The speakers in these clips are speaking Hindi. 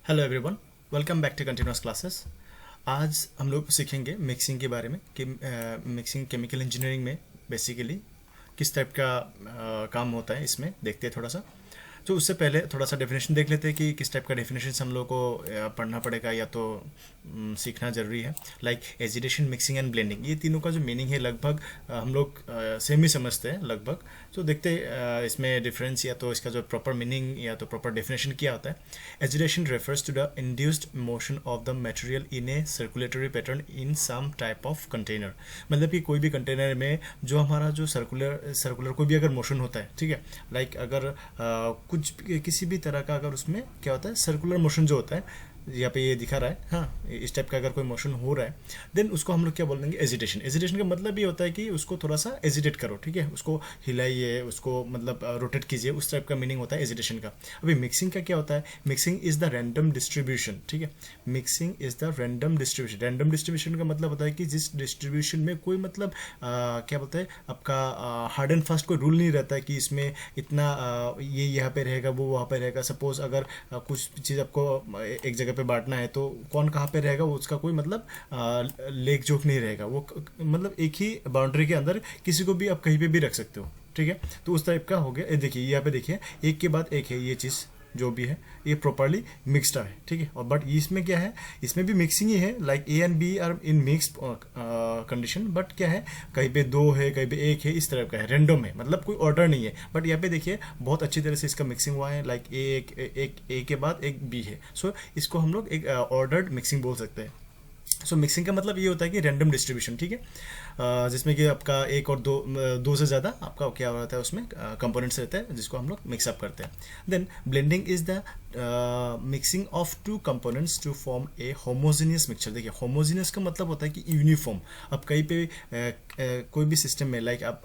Hello everyone, welcome back to continuous classes. आज हम लोग सीखेंगे मिक्सिंग के बारे में कि मिक्सिंग केमिकल इंजीनियरिंग में बेसिकली किस टाइप का काम होता है। इसमें देखते हैं थोड़ा सा। तो उससे पहले थोड़ा सा डेफिनेशन देख लेते हैं कि किस टाइप का डेफिनेशन हम लोग को पढ़ना पड़ेगा या तो सीखना ज़रूरी है। Like agitation, mixing and blending, ये तीनों का जो मीनिंग है लगभग हम लोग सेम ही समझते हैं लगभग। तो देखते हैं इसमें डिफरेंस या तो इसका जो प्रॉपर मीनिंग या तो प्रॉपर डेफिनेशन क्या होता है। Agitation refers to the induced motion of the material in a circulatory pattern in some type of container. मतलब कि कोई भी कंटेनर में जो हमारा जो सर्कुलर सर्कुलर कोई भी अगर मोशन होता है, ठीक है, लाइक अगर कुछ किसी भी तरह का अगर उसमें क्या होता है सर्कुलर मोशन जो होता है, यहाँ पे ये दिखा रहा है, हाँ, इस टाइप का अगर कोई मोशन हो रहा है देन उसको हम लोग क्या बोल देंगे, एजिटेशन। एजिटेशन का मतलब ये होता है कि उसको थोड़ा सा एजिटेट करो, ठीक है, उसको हिलाइए, उसको मतलब रोटेट कीजिए, उस टाइप का मीनिंग होता है एजिटेशन का। अभी मिक्सिंग का क्या होता है? Mixing is the random distribution, ठीक है, mixing is the random distribution. Random distribution का मतलब होता है कि जिस डिस्ट्रीब्यूशन में कोई मतलब क्या बोलते हैं आपका हार्ड एंड फास्ट कोई रूल नहीं रहता है कि इसमें इतना ये यहाँ पे रहेगा वो वहाँ पे रहेगा। सपोज अगर कुछ चीज़ आपको एक जगह पे बांटना है तो कौन कहाँ पे रहेगा वो उसका कोई मतलब लेक जोक नहीं रहेगा। वो मतलब एक ही बाउंड्री के अंदर किसी को भी आप कहीं पे भी रख सकते हो, ठीक है। तो उस टाइप का हो गया। ये देखिए यहाँ पे देखिए, एक के बाद एक है ये चीज़ जो भी है, ये प्रॉपरली मिक्सड है, ठीक है। और बट इसमें क्या है, इसमें भी मिक्सिंग ही है, like A and B are in mix condition. But क्या है, कहीं पे दो है कहीं पे एक है, इस तरह का है, रेंडम है, मतलब कोई ऑर्डर नहीं है। बट यहाँ पे देखिए बहुत अच्छी तरह से इसका मिक्सिंग हुआ है, लाइक एक ए के बाद एक बी है। सो इसको हम लोग एक ऑर्डर्ड मिक्सिंग बोल सकते हैं। सो मिक्सिंग का मतलब ये होता है कि रैंडम डिस्ट्रीब्यूशन, ठीक है, जिसमें कि आपका एक और दो से ज़्यादा आपका क्या रहता है उसमें कंपोनेंट्स रहते हैं जिसको हम लोग मिक्सअप करते हैं। Then blending is the mixing of two components to form a homogeneous mixture. देखिए होमोजीनियस का मतलब होता है कि यूनिफॉर्म। अब कहीं पे कोई भी सिस्टम में, लाइक आप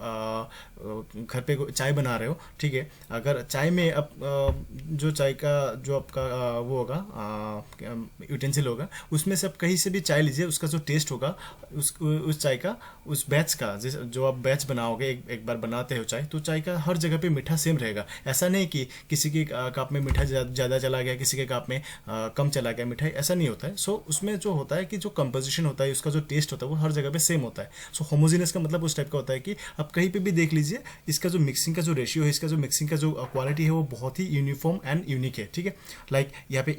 घर पे चाय बना रहे हो, ठीक है, अगर चाय में आप जो चाय का जो आपका वो होगा यूटेंसिल होगा, उसमें से आप कहीं से भी चाय लीजिए, उसका जो टेस्ट होगा उस चाय का, उस बैच का, जो आप बैच बनाओगे, एक बार बनाते हो चाय, तो चाय का हर जगह पे मीठा सेम रहेगा। ऐसा नहीं कि किसी के कप में मीठा ज़्यादा चला गया, किसी के कप में कम चला गया मिठाई, ऐसा नहीं होता है। सो उसमें जो होता है कि जो कंपोजिशन होता है, उसका जो टेस्ट होता है वो हर जगह पे सेम होता है। सो होमोजीनियस का मतलब उस टाइप का होता है कि आप कहीं पे भी देख लीजिए, इसका जो मिक्सिंग का जो रेशियो है, इसका जो मिक्सिंग का जो क्वालिटी है वो बहुत ही यूनिफॉर्म एंड यूनिक है, ठीक है। लाइक यहाँ पे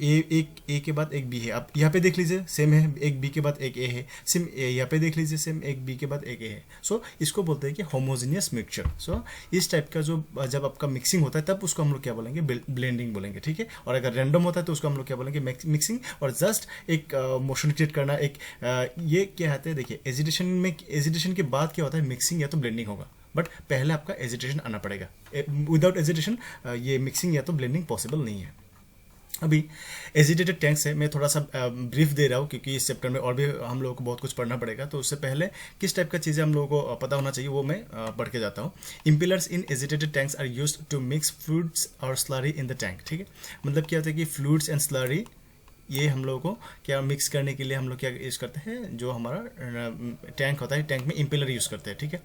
ए के बाद एक बी है, आप यहाँ पे देख लीजिए सेम है, एक बी के बाद एक ए है, सेम यहाँ पे देख लीजिए सेम एक बी के बाद एक ए है। सो इसको बोलते हैं कि होमोजीनियस मिक्सचर। सो इस टाइप का जो जब आपका मिक्सिंग होता है तब उसको हम लोग क्या बोलेंगे, ब्लेंडिंग बोलेंगे, ठीक है। और अगर रैंडम होता है तो उसको हम लोग क्या बोलेंगे, मिक्सिंग। और जस्ट एक मोशन क्रिएट करना, एक ये क्या कहते हैं, देखिए एजिटेशन में, एजिटेशन के बाद क्या होता है, मिक्सिंग या तो ब्लेंडिंग होगा, बट पहले आपका एजिटेशन आना पड़ेगा। विदाउट एजिटेशन ये मिक्सिंग या तो ब्लेंडिंग पॉसिबल नहीं है। अभी एजिटेटेड टैंक्स है, मैं थोड़ा सा ब्रीफ दे रहा हूँ क्योंकि इस चैप्टर में और भी हम लोगों को बहुत कुछ पढ़ना पड़ेगा। तो उससे पहले किस टाइप का चीज़ें हम लोगों को पता होना चाहिए वो मैं पढ़ के जाता हूँ। Impellers in agitated tanks are used to mix fluids और स्लरी इन द टैंक, ठीक है। मतलब क्या होता है कि फ्लूइड्स एंड स्लरी ये हम लोगों को क्या मिक्स करने के लिए हम लोग क्या यूज़ करते हैं, जो हमारा टैंक होता है, टैंक में इम्पिलर यूज़ करते हैं, ठीक है।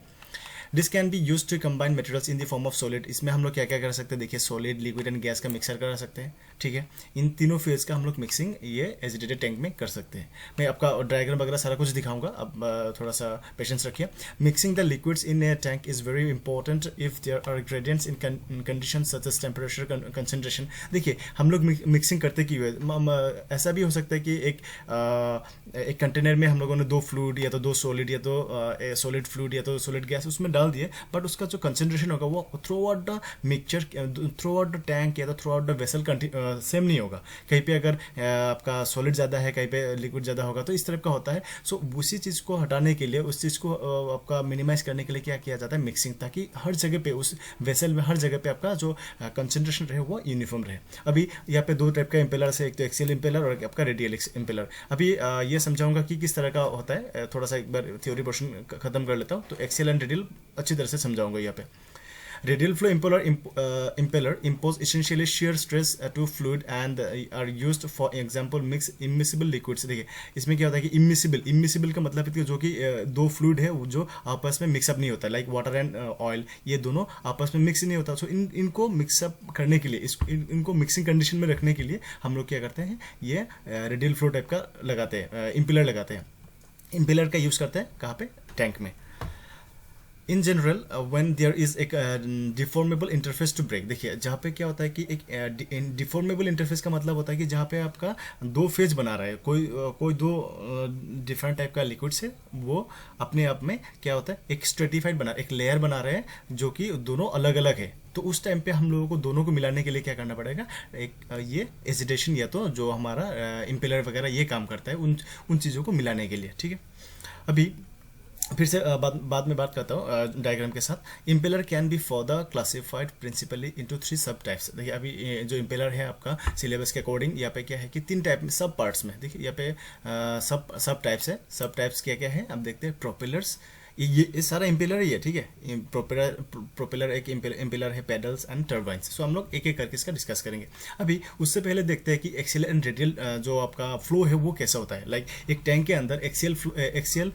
This can be use to combine materials in the form of solid. इसमें हम लोग क्या क्या कर सकते हैं, देखिए सॉलिड, लिक्विड एंड गैस का मिक्सर कर सकते हैं, ठीक है। इन तीनों फेज का हम लोग मिक्सिंग ये एजिटेटेड टैंक में कर सकते हैं। मैं आपका डायग्राम वगैरह सारा कुछ दिखाऊंगा, अब थोड़ा सा पेशेंस रखिए। Mixing the liquids in a tank is very important if there are gradients in condition such as temperature, concentration. देखिए हम लोग मिक्सिंग करते क्यों है, ऐसा भी हो सकता है कि एक कंटेनर में हम लोगों ने दो फ्लूइड या तो दो सॉलिड या तो सॉलिड फ्लूइड या तो सॉलिड गैस उसमें डाल दिए, बट उसका जो कंसंट्रेशन होगा वो through out the mixture, through out the tank या तो through out the vessel same नहीं होगा। कहीं पे अगर आपका सॉलिड ज़्यादा है, कहीं पे लिक्विड ज़्यादा होगा, तो इस तरह का होता है। सो उसी चीज़ को हटाने के लिए, उस चीज़ को आपका मिनिमाइज करने के लिए क्या किया जाता है, मिक्सिंग, ताकि हर जगह पे उस वेसल में हर जगह पे आपका जो कंसंट्रेशन रहे वो यूनिफॉर्म रहे। अभी यहाँ पे दो टाइप का इम्पेलर है, एक तो एक्सियल इम्पेलर और आपका रेडियल इम्पेलर। अभी ये समझाऊंगा कि किस तरह का होता है, थोड़ा सा एक बार थ्योरी पोर्शन खत्म कर लेता हूँ तो एक्सियल एंड रेडियल अच्छी तरह से समझाऊंगा यहाँ पे। Radial flow impeller impose essentially shear stress to fluid and are used for example mix immiscible liquids। देखिए इसमें क्या होता है कि इमिसिबल का मतलब है कि जो कि दो फ्लूइड है जो आपस में मिक्सअप नहीं होता, लाइक वाटर एंड ऑयल, ये दोनों आपस में मिक्स नहीं होता। सो इनको मिक्सअप करने के लिए, इनको मिक्सिंग कंडीशन में रखने के लिए हम लोग क्या करते हैं, ये रेडियल फ्लो टाइप का लगाते हैं, इम्पेलर लगाते हैं। इम्पेलर का यूज़ करते हैं कहाँ पे, टैंक में। In general when there is एक डिफॉर्मेबल इंटरफेस टू ब्रेक। देखिए जहाँ पे क्या होता है कि एक डिफॉर्मेबल इंटरफेस का मतलब होता है कि जहाँ पे आपका दो फेज बना रहा है, कोई दो डिफरेंट टाइप का लिक्विड से वो अपने आप में क्या होता है, एक स्ट्रेटिफाइड बना, एक लेयर बना रहे हैं जो कि दोनों अलग अलग है। तो उस टाइम पे हम लोगों को दोनों को मिलाने के लिए क्या करना पड़ेगा, एक ये एजिटेशन या तो जो हमारा इम्पेलर वगैरह ये काम करता है उन चीज़ों को मिलाने के लिए। ठीक है, अभी फिर से बाद में बात करता हूँ डायग्राम के साथ। Impeller can be further classified principally into 3 सब टाइप्स। देखिए अभी जो इम्पेलर है आपका सिलेबस के अकॉर्डिंग यहाँ पे क्या है कि 3 टाइप में सब पार्ट्स में, देखिए यहाँ पे सब टाइप्स है। सब टाइप्स क्या क्या है आप देखते हैं। प्रोपेलर्स, ये सारा इम्पेलर ही है, ठीक है। प्रोपेलर एक इम्पेलर है, पेडल्स एंड टर्बाइंस। सो हम लोग एक एक करके इसका डिस्कस करेंगे। अभी उससे पहले देखते हैं कि एक्सियल एंड रेडियल जो आपका फ्लो है वो कैसा होता है। लाइक एक टैंक के अंदर axial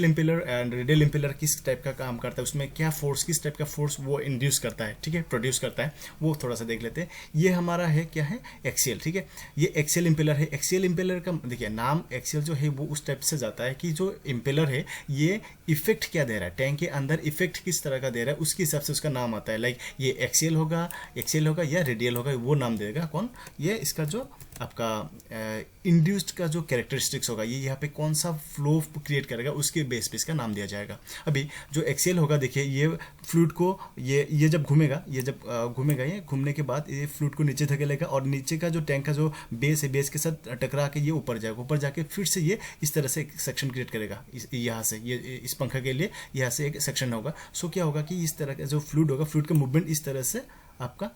impeller and radial impeller किस टाइप का काम करता है, उसमें क्या फोर्स, किस टाइप का फोर्स वो इंड्यूस करता है, ठीक है, प्रोड्यूस करता है, वो थोड़ा सा देख लेते हैं। ये हमारा है क्या है, एक्सियल, ठीक है। ये एक्सियल इम्पेलर है। एक्सियल इम्पेलर का देखिए नाम एक्सियल जो है वो उस टाइप से जाता है कि जो इम्पेलर है ये इफेक्ट क्या दे रहा है, टैंक के अंदर इफेक्ट किस तरह का दे रहा है, उसके हिसाब से उसका नाम आता है। लाइक ये एक्सियल होगा या रेडियल होगा, वो नाम देगा कौन, ये इसका जो आपका इंड्यूस्ड का जो कैरेक्टरिस्टिक्स होगा, ये यहाँ पे कौन सा फ्लो क्रिएट करेगा उसके बेस पे इसका नाम दिया जाएगा। अभी जो एक्सियल होगा देखिए ये फ्लूइड को ये जब घूमेगा, ये घूमने के बाद ये फ्लूइड को नीचे धकेलेगा और नीचे का जो टैंक का जो बेस है, बेस के साथ टकरा के ये ऊपर जाएगा, ऊपर जाके फिर से ये इस तरह से एक सेक्शन क्रिएट करेगा। यहाँ से ये इस पंखा के लिए यहाँ से एक सेक्शन होगा। सो क्या होगा कि इस तरह का जो फ्लूइड होगा, फ्लूइड का मूवमेंट इस तरह से आपका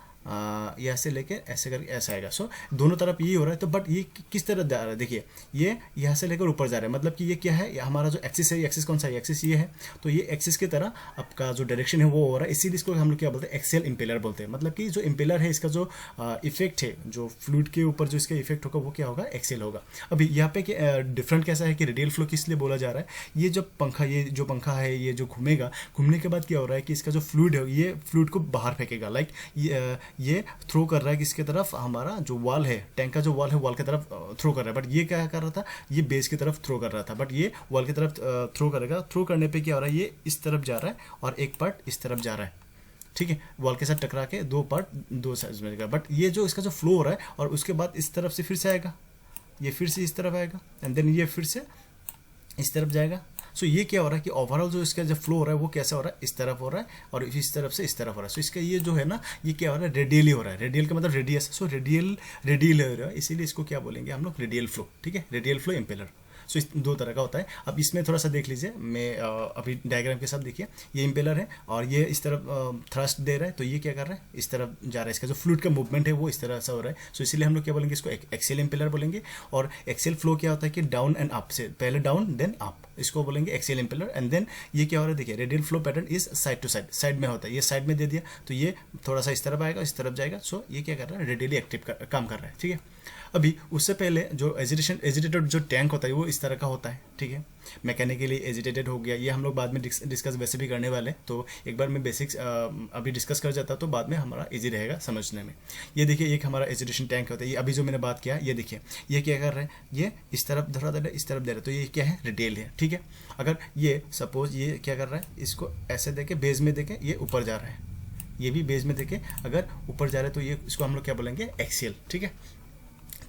यहाँ से लेके ऐसे करके ऐसा आएगा। सो दोनों तरफ ये हो रहा है। तो बट ये किस तरह जा रहा है, देखिए ये यहाँ से लेकर ऊपर जा रहा है, मतलब कि ये क्या है, हमारा जो एक्सिस है, एक्सिस कौन सा है, एक्सिस ये है। तो ये एक्सिस की तरह आपका जो डायरेक्शन है वो हो रहा है, इसीलिए इसको हम लोग क्या बोलते हैं, एक्सियल इम्पेलर बोलते हैं। मतलब कि जो इम्पेलर है इसका जो इफेक्ट है, जो फ्लूइड के ऊपर जो इसका इफेक्ट होगा वो क्या होगा, एक्सियल होगा। अभी यहाँ पे डिफरेंट कैसा है कि रेडियल फ्लो किस लिए बोला जा रहा है, ये जो पंखा है ये जो घूमेगा, घूमने के बाद क्या हो रहा है कि इसका जो फ्लूइड है ये फ्लूइड को बाहर फेंकेगा। लाइक ये थ्रो कर रहा है किसके तरफ, हमारा जो वॉल है, टैंक का जो वॉल है वॉल की तरफ थ्रो कर रहा है। बट ये क्या कर रहा था, ये बेस की तरफ थ्रो कर रहा था, बट ये वॉल की तरफ थ्रो करेगा। थ्रो करने पे क्या हो रहा है, ये इस तरफ जा रहा है और एक पार्ट इस तरफ जा रहा है, ठीक है, वॉल के साथ टकरा के दो पार्ट दो साइड में। बट ये जो इसका जो फ्लो हो रहा है और उसके बाद इस तरफ से फिर से आएगा, ये फिर से इस तरफ आएगा एंड देन ये फिर से इस तरफ जाएगा। सो ये क्या हो रहा है कि ओवरऑल जो इसका जो फ्लो हो रहा है वो कैसा हो रहा है, इस तरफ हो रहा है और इस तरफ से इस तरफ हो रहा है। सो इसका ये जो है ना, ये क्या हो रहा है, रेडियली हो रहा है। रेडियल का मतलब रेडियस, सो रेडियल हो रहा है, इसीलिए इसको क्या बोलेंगे हम लोग, रेडियल फ्लो, ठीक है, रेडियल फ्लो इम्पेलर। सो इस दो तरह का होता है। अब इसमें थोड़ा सा देख लीजिए, मैं अभी डायग्राम के साथ देखिए, ये इम्पेलर है और ये इस तरफ थ्रस्ट दे रहा है, तो ये क्या कर रहा है, इस तरफ जा रहा है, इसका जो फ्लूइड का मूवमेंट है वो इस तरह से हो रहा है। सो इसीलिए हम लोग क्या बोलेंगे, इसको एक्सियल इम्पेलर बोलेंगे। और एक्सियल फ्लो क्या होता है कि डाउन एंड अप से, पहले डाउन देन अप, इसको बोलेंगे एक्सियल इम्पेलर। एंड देन ये क्या हो रहा है, देखिए radial flow pattern is side to side, side में होता है, ये साइड में दे दिया तो ये थोड़ा सा इस तरफ आएगा, इस तरफ जाएगा। सो ये क्या कर रहा है, रेडियली एक्टिव काम कर रहा है, ठीक है। अभी उससे पहले जो एजिटेटेड जो टैंक होता है वो इस तरह का होता है, ठीक है, मैकेनिकली एजिटेटेड हो गया, ये हम लोग बाद में डिस्कस वैसे भी करने वाले, तो एक बार मैं बेसिक्स अभी डिस्कस कर जाता तो बाद में हमारा इजी रहेगा समझने में। ये देखिए एक हमारा एजिटेशन टैंक होता है, ये अभी जो मैंने बात किया, ये देखिए ये क्या कर रहा है, ये इस तरफ धरा दे रहा है, इस तरफ दे रहा है, तो ये क्या है, रेडियल है, ठीक है। अगर ये सपोज ये क्या कर रहा है, इसको ऐसे देके बेस में देके ये ऊपर जा रहा है, ये भी बेस में देके अगर ऊपर जा रहा है तो ये इसको हम लोग क्या बोलेंगे, एक्सियल, ठीक है।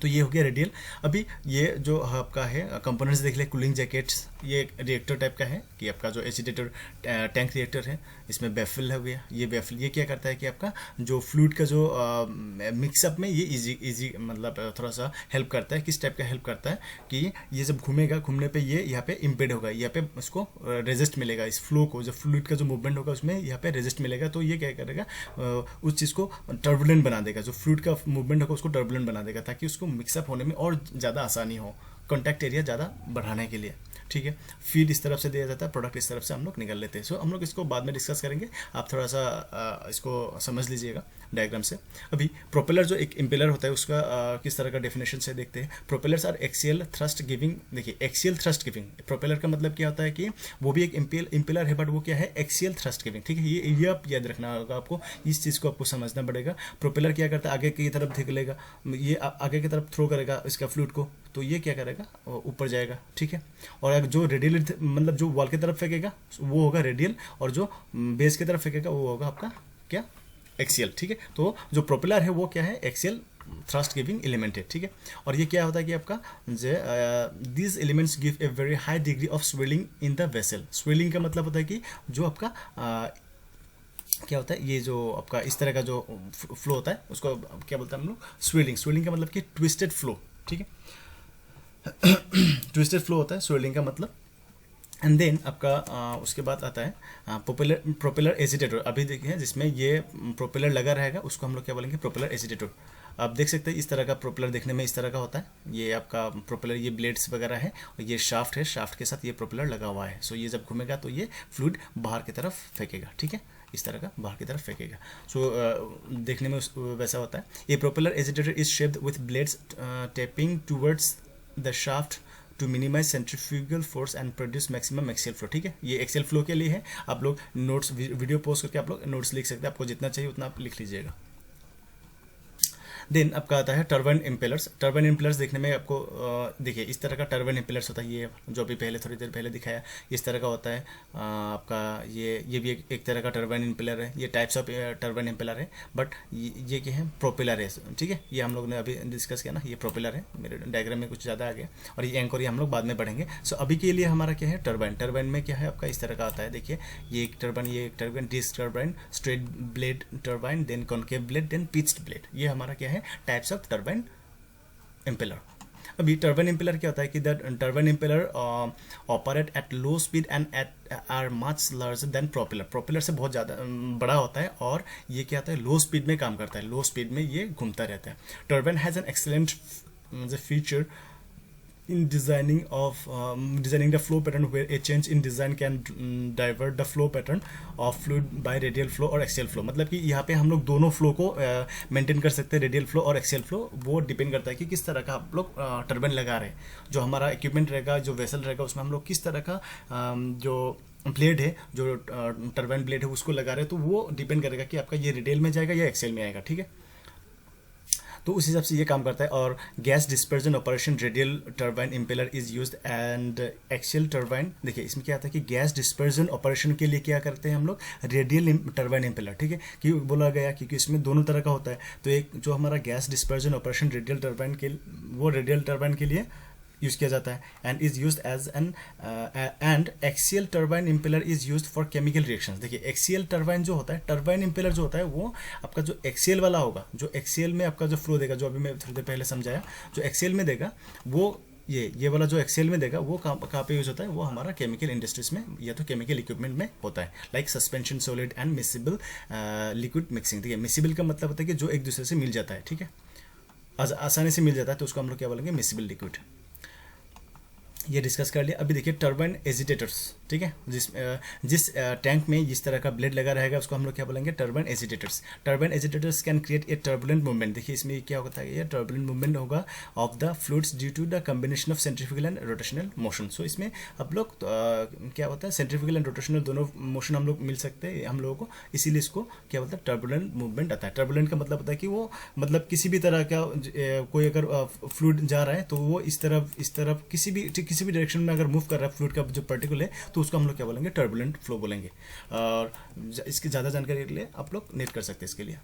तो ये हो गया रेडियल। अभी ये जो आपका है कंपोनेंट्स देख ले, कूलिंग जैकेट्स, ये रिएक्टर टाइप का है कि आपका जो एजिटेटर टैंक रिएक्टर है, इसमें बैफिल हो गया। ये बैफिल ये क्या करता है कि आपका जो फ्लूइड का जो मिक्सअप में ये इजी मतलब थोड़ा सा हेल्प करता है। किस टाइप का हेल्प करता है कि ये जब घूमेगा, घूमने पे ये यहाँ पे इम्पेड होगा, यहाँ पे उसको रेजिस्ट मिलेगा, इस फ्लो को, जब फ्लूइड का जो मूवमेंट होगा उसमें यहाँ पे रेजिस्ट मिलेगा, तो ये क्या करेगा, उस चीज़ को टर्बुलेंट बना देगा, जो फ्लूइड का मूवमेंट होगा उसको टर्बुलेंट बना देगा, ताकि उसको मिक्सअप होने में और ज़्यादा आसानी हो, कॉन्टैक्ट एरिया ज़्यादा बढ़ाने के लिए, ठीक है। फीड इस तरफ से दिया जाता है, प्रोडक्ट इस तरफ से हम लोग निकाल लेते हैं। सो हम लोग इसको बाद में डिस्कस करेंगे, आप थोड़ा सा इसको समझ लीजिएगा डायग्राम से। अभी प्रोपेलर जो एक इम्पेलर होता है उसका किस तरह का डेफिनेशन से देखते हैं। Propellers are axial thrust giving, देखिए एक्सियल थ्रस्ट गिविंग, प्रोपेलर का मतलब क्या होता है कि वो भी एक इम्पेलर है बट वो क्या है, एक्सियल थ्रस्ट गिविंग, ठीक है। ये आप याद रखना होगा आपको, इस चीज़ को आपको समझना पड़ेगा। प्रोपेलर क्या करता है, आगे की तरफ धकेलेगा, ये आगे की तरफ थ्रो करेगा इसका फ्लूइड को, तो ये क्या करेगा, ऊपर जाएगा, ठीक है। और अगर जो रेडियल मतलब जो वॉल की तरफ फेंकेगा वो होगा रेडियल, और जो बेस की तरफ फेंकेगा वो होगा आपका क्या, एक्सियल, ठीक है। तो जो प्रोपेलर है वो क्या है, एक्सियल थ्रस्ट गिविंग एलिमेंट है, ठीक है। और ये क्या होता है कि आपका this elements give a very high degree of swelling in the vessel. Swelling का मतलब होता है कि जो आपका क्या होता है, ये जो आपका इस तरह का जो फ्लो होता है उसको क्या बोलते हैं हम लोग, स्वेलिंग। स्वेलिंग का मतलब कि ट्विस्टेड फ्लो, ठीक है। ट्विस्टेड फ्लो होता है स्वेलिंग का मतलब। एंड देन आपका उसके बाद आता है प्रोपेलर एजिटेटर। अभी देखिए जिसमें ये प्रोपेलर लगा रहेगा उसको हम लोग क्या बोलेंगे, प्रोपेलर एजिटेटर। आप देख सकते हैं इस तरह का प्रोपेलर देखने में इस तरह का होता है। ये आपका प्रोपेलर, ये ब्लेड्स वगैरह है और ये शाफ्ट है, शाफ्ट के साथ ये प्रोपेलर लगा हुआ है। सो ये जब घूमेगा तो ये फ्लूइड बाहर की तरफ फेंकेगा, ठीक है, इस तरह का बाहर की तरफ फेंकेगा। सो देखने में वैसा होता है। ये propeller agitator is shaped with blades tapping towards the shaft to minimise centrifugal force and produce maximum axial flow, ठीक है। ये एक्सियल फ्लो के लिए है। आप लोग नोट्स वीडियो पोस्ट करके आप लोग नोट्स लिख सकते हैं, आपको जितना चाहिए उतना आप लिख लीजिएगा। देन आपका आता है टर्बाइन इम्पेलर्स। टर्बाइन इम्पेलर्स देखने में आपको देखिए इस तरह का टर्बाइन इम्पेलर्स होता है। ये जो अभी पहले थोड़ी देर पहले दिखाया इस तरह का होता है आपका। ये भी एक तरह का टर्बाइन इम्पेलर है। ये टाइप्स ऑफ टर्बाइन इम्पेलर है, बट ये क्या है, प्रोपेलर है, ठीक है। ये हम लोग ने अभी डिस्कस किया ना, ये प्रोपेलर है। मेरे डायग्राम में कुछ ज़्यादा आ गया, और ये एंकर ये हम लोग बाद में पढ़ेंगे। सो अभी के लिए हमारा क्या है, टर्बाइन। टर्बाइन में क्या है आपका इस तरह का आता है। देखिए ये एक टर्बाइन, ये एक turbine, disc turbine, straight blade turbine, then concave blade, then pitched blade. ये हमारा क्या है, टाइप्स ऑफ टर्बाइन इम्पेलर। अभी टर्बाइन इम्पेलर क्या होता है कि the turbine impeller operate at low speed and at are much larger than propeller. Propeller से बहुत ज़्यादा बड़ा होता है, और ये क्या होता है, लो स्पीड में काम करता है। लो स्पीड में ये घूमता रहता है। Turbine has an excellent feature in designing the flow pattern, where a change in design can divert the flow pattern of fluid by radial flow और axial flow। मतलब कि यहाँ पे हम लोग दोनों फ्लो को मेंटेन कर सकते हैं, रेडियल फ्लो और एक्सियल फ्लो। वो डिपेंड करता है कि किस तरह का आप लोग टर्बाइन लगा रहे हैं। जो हमारा इक्विपमेंट रहेगा, जो वेसल रहेगा, उसमें हम लोग किस तरह का जो ब्लेड है, जो टर्बाइन ब्लेड है उसको लगा रहे हैं, तो वो डिपेंड करेगा कि आपका ये रेडियल में जाएगा या एक्सियल में आएगा, ठीक है। तो उस हिसाब से ये काम करता है। और gas dispersion operation radial turbine impeller is used and axial turbine. देखिए इसमें क्या आता है कि गैस डिस्पर्जन ऑपरेशन के लिए क्या करते हैं हम लोग, रेडियल टर्बाइन इम्पेलर, ठीक है। क्यों बोला गया, क्योंकि इसमें दोनों तरह का होता है। तो एक जो हमारा gas dispersion operation radial turbine के, वो रेडियल टर्बाइन के लिए यूज किया जाता है, and is used as an and axial turbine impeller is used for chemical reactions. देखिए एक्सियल टर्बाइन जो होता है, टर्बाइन इम्पेलर जो होता है, वो आपका जो एक्सियल वाला होगा, जो एक्सियल में आपका जो फ्लो देगा, जो अभी मैं थोड़ी देर पहले समझाया, जो एक्सियल में देगा वो ये वाला जो एक्सेल में देगा वो कहाँ पे यूज होता है, वो हमारा केमिकल इंडस्ट्रीज में या तो केमिकल इक्विपमेंट में होता है, like suspension solid and miscible liquid mixing. ठीक है, मिसिबल का मतलब होता है कि जो एक दूसरे से मिल जाता है, ठीक है, आसानी से मिल जाता है, तो उसको हम लोग क्या बोलेंगे, मिसिबल लिक्विड। ये डिस्कस कर लिया। अभी देखिए टर्बाइन एजिटेटर्स, ठीक है, जिस टैंक में जिस तरह का ब्लेड लगा रहेगा उसको हम लोग क्या बोलेंगे, turbine agitators. Turbine agitators can create a turbulent movement. देखिए इसमें क्या होता है, ये टर्बुलेंट मूवमेंट होगा of the fluids due to the combination of centrifugal and rotational motion. So इसमें आप लोग क्या होता है, सेंट्रीफ्यूगल एंड रोटेशनल दोनों मोशन हम लोग मिल सकते हैं हम लोगों को, इसीलिए इसको क्या बोलता है, टर्बुलेंट मूवमेंट आता है। टर्बुलेंट का मतलब होता है कि वो मतलब किसी भी तरह का कोई अगर फ्लूइड जा रहा है तो वो इस तरफ किसी भी डायरेक्शन में अगर मूव कर रहा है फ्लूइड का जो पार्टिकल है, तो उसको हम लोग क्या बोलेंगे, टर्बुलेंट फ्लो बोलेंगे। और इसकी ज़्यादा जानकारी के लिए आप लोग नेट कर सकते हैं इसके लिए।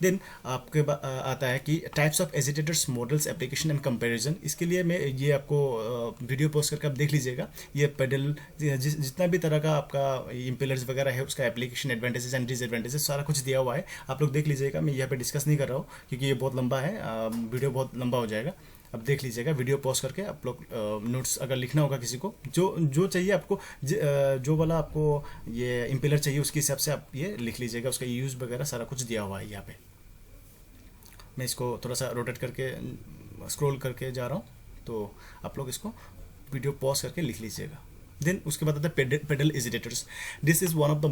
देन आपके आता है कि types of agitators, models, application and comparison. इसके लिए मैं ये आपको वीडियो पोस्ट करके आप देख लीजिएगा। ये पेडल जितना भी तरह का आपका इम्पेलर्स वगैरह है, उसका एप्लीकेशन, एडवांटेजेस एंड डिसएडवांटेजेस सारा कुछ दिया हुआ है, आप लोग देख लीजिएगा। मैं यहाँ पे डिस्कस नहीं कर रहा हूँ क्योंकि ये बहुत लंबा है, वीडियो बहुत लंबा हो जाएगा। अब देख लीजिएगा, वीडियो पॉज करके आप लोग नोट्स अगर लिखना होगा किसी को, जो चाहिए आपको, जो वाला आपको ये इम्पेलर चाहिए उसके हिसाब से आप ये लिख लीजिएगा। उसका यूज़ वगैरह सारा कुछ दिया हुआ है यहाँ पे। मैं इसको थोड़ा सा रोटेट करके स्क्रॉल करके जा रहा हूँ, तो आप लोग इसको वीडियो पॉज करके लिख लीजिएगा। देन उसके बाद आता है paddle agitators. This is one of the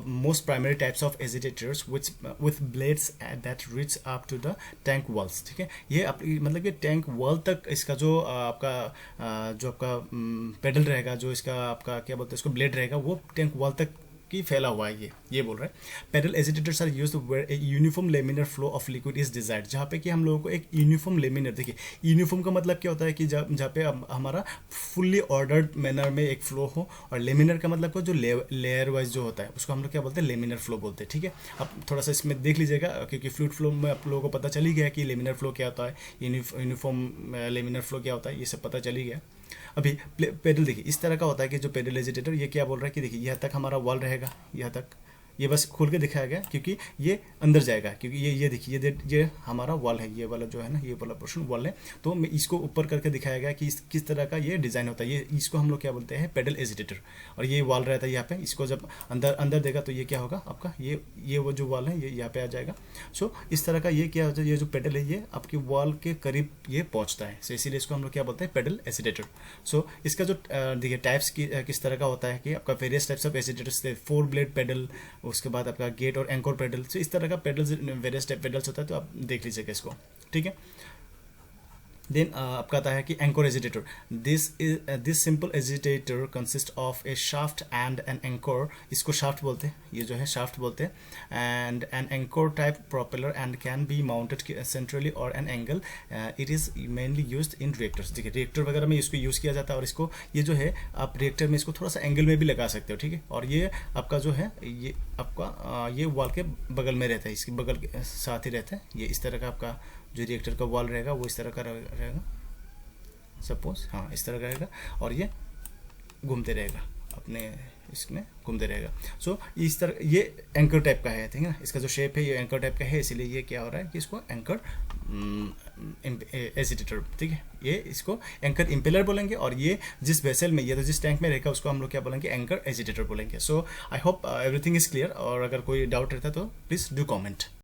most primary types of agitators with blades that reach up to the tank walls. ठीक है, ये मतलब कि टैंक वॉल तक इसका जो जो आपका पेडल रहेगा, जो इसका आपका क्या बोलते हैं इसको ब्लेड रहेगा, वो टैंक वॉल तक की फैला हुआ है। ये बोल रहा है paddle agitators are used where a uniform laminar flow of liquid is desired, जहाँ पे कि हम लोगों को एक यूनिफॉर्म लेमिनर, देखिए यूनिफॉर्म का मतलब क्या होता है कि जहाँ पे हमारा फुल्ली ऑर्डर्ड मैनर में एक फ्लो हो, और लेमिनर का मतलब जो लेयर वाइज जो होता है उसको हम लोग क्या बोलते हैं, लेमिनर फ्लो बोलते हैं। ठीक है, अब थोड़ा सा इसमें देख लीजिएगा, क्योंकि फ्लूइड फ्लो में आप लोगों को पता चल ही गया कि लेमिनर फ्लो क्या होता है, यूनिफॉर्म लेमिनर फ्लो क्या होता है, ये सब पता चल ही गया। अभी पेडल देखिए इस तरह का होता है कि जो पेडल एजिटेटर ये क्या बोल रहा है कि देखिए यहाँ तक हमारा वॉल रहेगा, यहाँ तक ये बस खोल के दिखाया गया क्योंकि ये अंदर जाएगा, क्योंकि ये देखिए ये हमारा वॉल है, ये वाला जो है ना, ये वाला पोर्शन वॉल है। तो मैं इसको ऊपर करके दिखाया गया कि किस तरह का ये डिज़ाइन होता है। ये इसको हम लोग क्या बोलते हैं, पेडल एजिटेटर। और ये वॉल रहता है यहाँ पे, इसको जब अंदर देगा तो ये क्या होगा आपका, ये वो जो वॉल है ये यहाँ पे आ जाएगा। सो इस तरह का ये क्या होता है, ये जो पेडल है ये आपकी वॉल के करीब ये पहुँचता है। सो इसीलिए इसको हम लोग क्या बोलते हैं, पेडल एजिटेटर। सो इसका जो देखिए टाइप्स किस तरह का होता है कि आपका various types of agitators, 4 blade pedal, उसके बाद आपका गेट और एंकर पेडल। तो इस तरह का पेडल्स, वेरियस टाइप पेडल्स होता है, तो आप देख लीजिएगा इसको। ठीक है, देन आपका आता है कि anchor agitator. This simple agitator consist of a shaft and an anchor, इसको शाफ्ट बोलते हैं, ये जो है शाफ्ट बोलते हैं। And an anchor type propeller and can be mounted centrally or an angle. It is mainly used in reactors. देखिए रिएक्टर वगैरह में इसको यूज़ किया जाता है, और इसको ये जो है आप रिएक्टर में इसको थोड़ा सा एंगल में भी लगा सकते हो। ठीक है, और ये आपका जो है ये आपका ये वॉल के बगल में रहता है, इसके बगल के साथ ही रहता है। ये इस तरह का आपका जो रिएक्टर का वॉल रहेगा वो इस तरह का रहेगा, सपोज, हाँ इस तरह का रहेगा, और ये घूमते रहेगा, अपने इसमें घूमते रहेगा। सो इस तरह ये एंकर टाइप का है, ठीक है ना, इसका जो शेप है ये एंकर टाइप का है, इसीलिए ये क्या हो रहा है कि इसको एंकर एजिटेटर, ठीक है, ये इसको एंकर इम्पेलर बोलेंगे। और ये जिस वेसल में, ये तो जिस टैंक में रहेगा उसको हम लोग क्या बोलेंगे, एंकर एजिटेटर बोलेंगे। So I hope everything is clear, और अगर कोई डाउट रहता है तो प्लीज़ डू कॉमेंट।